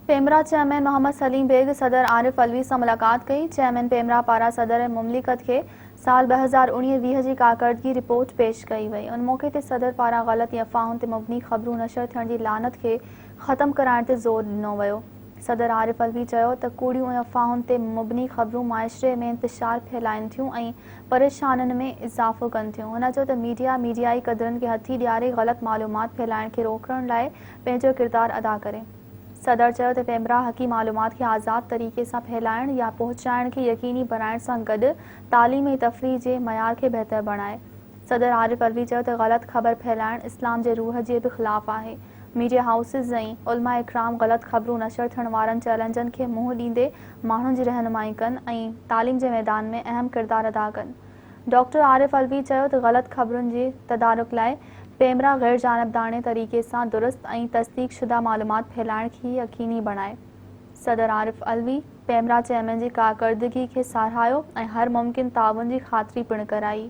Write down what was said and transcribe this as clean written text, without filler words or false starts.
पीमरा chairman Mohammad Salim bag सदर आरिफ अलवी से मुलाकात कई। चेयरमैन पीमरा पारा सदर ममलिकत के साल 2019-20 की कारकर्दगी रिपोर्ट पेश कई वई। उन मौके ते सदर पारा गलत या अफ़वाहुनि ते मबनी ख़बरूं नशर थियण जी लानत के ख़त्म कराइण ते ज़ोर ॾिनो वियो। सदर आरिफ अलवी चयो त कूड़ियूं ऐं अफ़वाहुनि ते मबनी ख़बरूं माइशरे में इंतशार फैलाइनि थियूं ऐं परेशानियुनि में इज़ाफ़ो कनि थियूं। हुन चयो त मीडियाई क़दरनि खे हथी ॾियारे ग़लत मालूमात फैलाइण खे रोकण लाइ पंहिंजो किरदारु अदा करे। सदर चयो त पीमरा हक़ी मालूमात खे आज़ाद तरीक़े सां फैलाइण या पहुचाइण खे यकीनी बनाइण सां गॾु तालीम ऐं तफ़रीह जे मयार खे बहितर बणाए। सदर आरिफ अलवी चयो त ग़लत ख़बर फैलाइण इस्लाम जे रूह जे बि ख़िलाफ़ आहे। मीडिया हाउसिस ऐं उलमा इकराम ग़लत ख़बरूं नशर थियण वारनि चैलेंजनि खे मुंहुं ॾींदे माण्हुनि जी रहनुमाई कनि ऐं तालीम जे मैदान में अहम किरदारु अदा कनि। डॉक्टर आरिफ अलवी चयो त ग़लत ख़बरुनि जे तदारुक लाइ पीमरा गैर जानिबदारने तरीक़े सां दुरुस्त ऐं तस्दीक शुदा मालूमात फैलाइण खे यकीनी बणाए। सदर आरिफ अलवी पीमरा चेयरमैन जी कारकर्दगी खे साराहियो ऐं हर मुमकिन ताउन जी ख़ातिरी पिणु कराई।